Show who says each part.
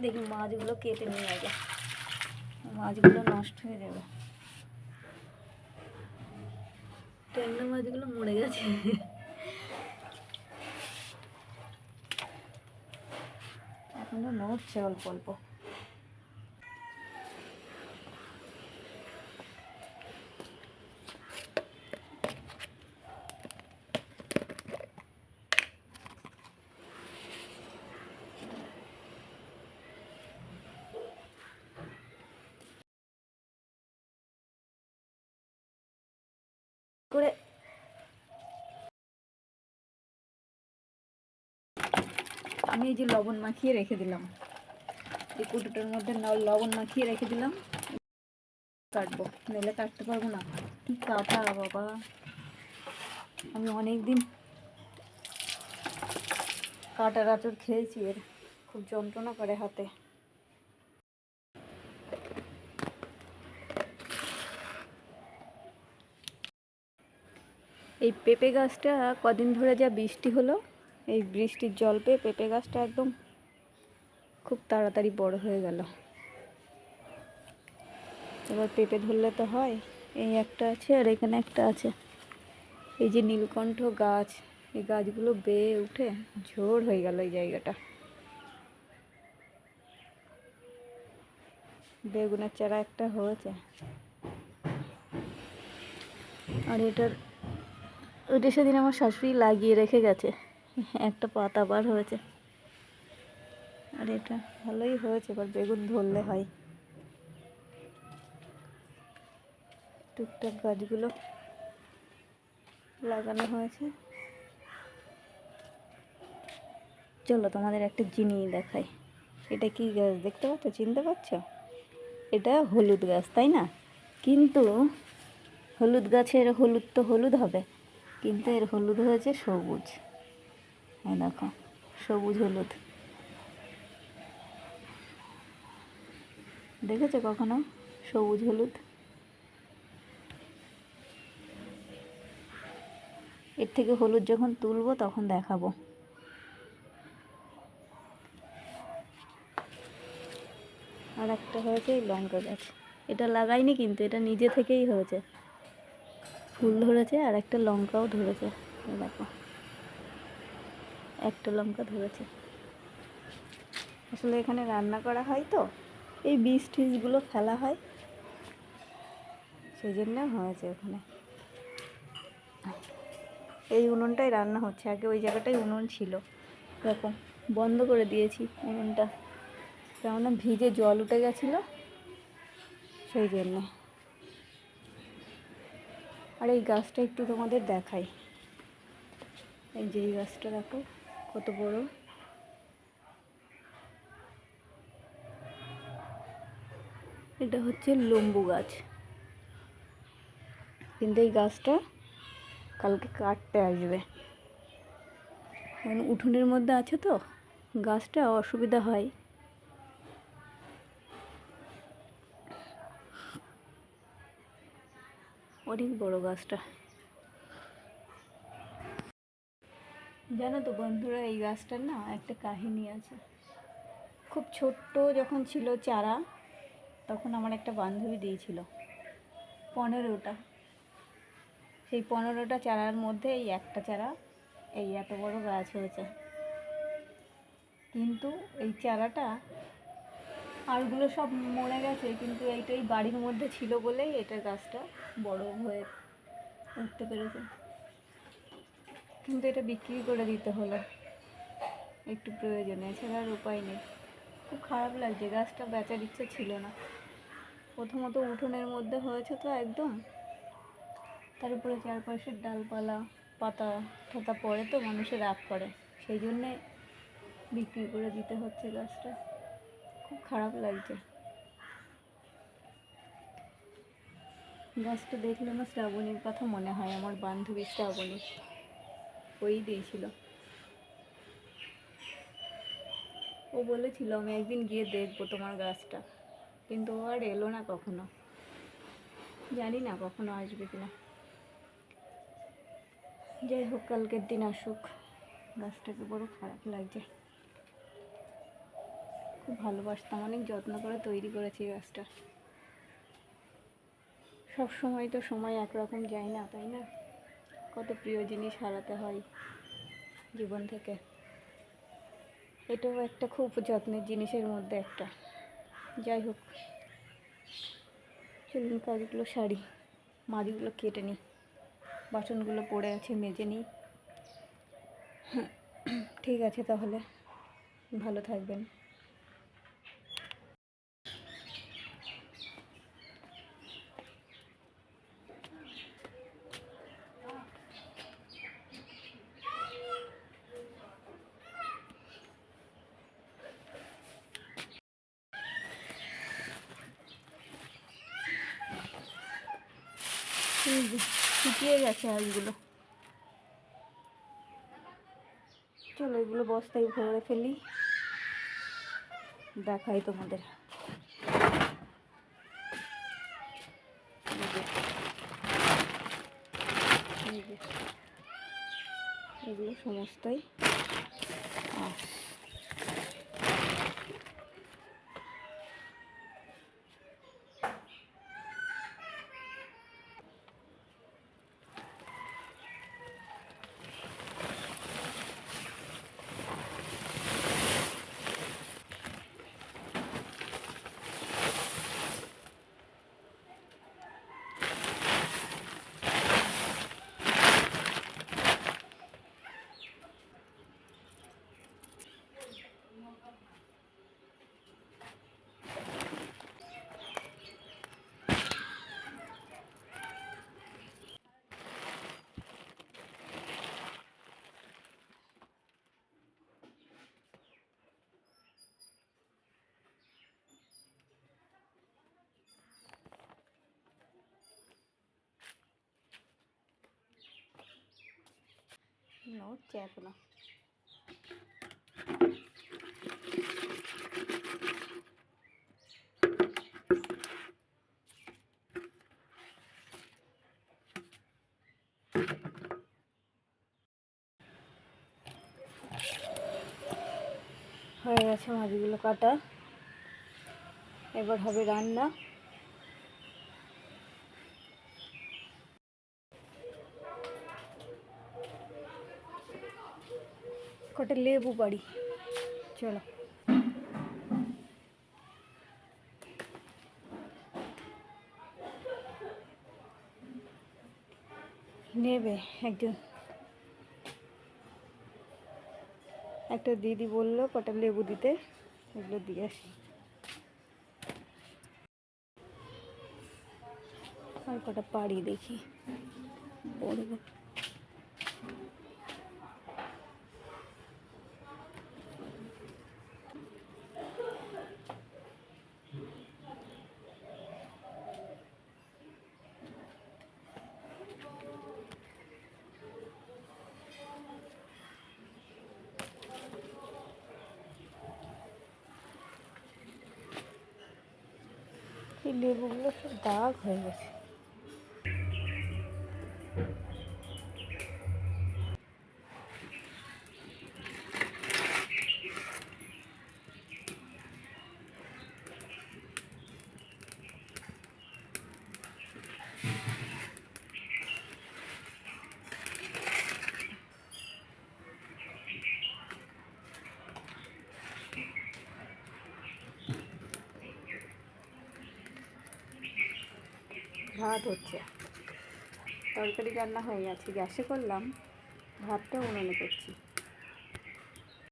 Speaker 1: দেখি মাছগুলো কেটে নিয়ে আগে, মাছগুলো নষ্ট হয়ে যাবে। ট্যাংরা মাছগুলো মরে গেছে। এখনো নড়ছে অল্প অল্প। করে আমি এই যে লবণ মাখিয়ে রেখে দিলাম, এই কুটোটার মধ্যে লবণ মাখিয়ে রেখে দিলাম। কাটবো, নইলে কাটতে পারবো না। কি কাটা বাবা, আমি অনেকদিন কাটার আঁচড় খেয়েছি, এর খুব যন্ত্রণা করে হাতে। এই পেঁপে গাছটা কদিন ধরে যা বৃষ্টি হলো, এই বৃষ্টির জল পেয়ে পেঁপে গাছটা একদম খুব তাড়াতাড়ি বড় হয়ে গেল। এবার পেঁপে ধরলে তো হয়। এই একটা আছে আর এখানে একটা আছে। এই যে নীলকণ্ঠ গাছ, এই গাছগুলো বেয়ে উঠে ঝোড় হয়ে গেল এই জায়গাটা। বেগুনের চারা একটা হয়েছে, আর ওইটা সেদিন আমার শাশুড়ি লাগিয়ে রেখে গেছে, একটা পাতা বার হয়েছে। আর এটা ভালোই হয়েছে, এবার বেগুন ধরলে হয়। টুকটাক গাছগুলো লাগানো হয়েছে। চলো তোমাদের একটা জিনিস দেখাই। এটা কি গাছ দেখতে পাচ্ছ, চিনতে পারছো? এটা হলুদ গাছ, তাই না? কিন্তু হলুদ গাছের হলুদ তো হলুদ হবে, কিন্তু এর হলুদ হয়েছে সবুজ। এই দেখো, সবুজ হলুদ। দেখেছো কখনো সবুজ হলুদ? এর থেকে হলুদ যখন তুলবো তখন দেখাবো। আর একটা হয়েছে এই লঙ্কা গাছ, এটা লাগাইনি কিন্তু এটা নিজে থেকেই হয়েছে, ফুল ধরেছে। আর একটা লঙ্কাও ধরেছে, দেখো একটা লঙ্কা ধরেছে। আসলে এখানে রান্না করা হয় তো, এই বীজ টিজগুলো ফেলা হয়, সেই জন্য হয়েছে ওখানে। এই উনুনটাই রান্না হচ্ছে, আগে ওই জায়গাটাই উনুন ছিল, দেখো বন্ধ করে দিয়েছি উনুনটা, কেননা ভিজে জল উঠে গেছিলো সেই জন্য। আর এই গাছটা একটু তোমাদের দেখাই, এই যে এই গাছটা দেখো কত বড়। এটা হচ্ছে লম্বু গাছ, কিন্তু এই গাছটা কালকে কাটতে আসবে। উঠোনের মধ্যে আছে তো, গাছটা অসুবিধা হয়। অনেক বড় গাছটা, জানো তো বন্ধুরা, এই গাছটার না একটা কাহিনী আছে। খুব ছোট্ট যখন ছিল চারা, তখন আমার একটা বান্ধবী দিয়েছিল 15টা। সেই 15টা চারার মধ্যে এই একটা চারা এই এত বড় গাছ হয়েছে। কিন্তু এই চারাটা, আরগুলো সব মরে গেছে, কিন্তু এইটাই বাড়ির মধ্যে ছিল বলেই এটা গাছটা বড় হয়ে উঠতে পেরেছে। কিন্তু এটা বিক্রি করে দিতে হলো একটু প্রয়োজনে, এছাড়া আর উপায় নেই। খুব খারাপ লাগছে, গাছটা বেচার ইচ্ছে ছিল না। প্রথমত উঠোনের মধ্যে হয়েছে তো একদম, তার উপরে চারপাশের ডালপালা পাতা ঠাতা পড়ে তো মানুষের রাগ করে, সেই জন্যে বিক্রি করে দিতে হচ্ছে গাছটা। খুব খারাপ লাগছে। গাছটা দেখলে আমার শ্রাবণীর কথা মনে হয়, আমার বান্ধবী শ্রাবণী, ওই দিয়েছিল। ও বলেছিল আমি একদিন গিয়ে দেখবো তোমার গাছটা, কিন্তু ও আর এলো না কখনো, জানি না কখনো আসবে কিনা। যাই হোক, কালকের দিন আসুক। গাছটাকে বড় খারাপ লাগছে। খুব ভালোবাসতাম, অনেক যত্ন করে তৈরি করেছি গাছটা। সব সময় তো সময় একরকম যায় না, তাই না? কত প্রিয় জিনিস হারাতে হয় জীবন থেকে। এটাও একটা খুব যত্নের জিনিসের মধ্যে একটা। যাই হোক, চলুন কাজগুলো সারি, মাছগুলো কেটে নিই, বাসনগুলো পড়ে আছে মেজে নিই। ঠিক আছে তাহলে, ভালো থাকবেন। শুকিয়ে গেছে আলুগুলো। চলো এগুলো বস্তায় ভরে ফেলি, দেখাই তোমাদের। এগুলো সমস্তই আঁশ। নড়ছে এখনো। হয়ে গেছে মাছগুলো কাটা, এবার হবে রান্না। কটা লেবু পাড়ি, চলো। নেবে একজন, একটা দিদি বললো কটা লেবু দিতে, এগুলো দিয়ে আসি। আর কটা পাড়ি দেখি, বড় এই লেবুগুলো সব দাগ হয়ে গেছে। ভাত হচ্ছে, তরকারি রান্না হয়ে গেছে, গ্যাসে করলাম, ভাতটা উনুনে করছি।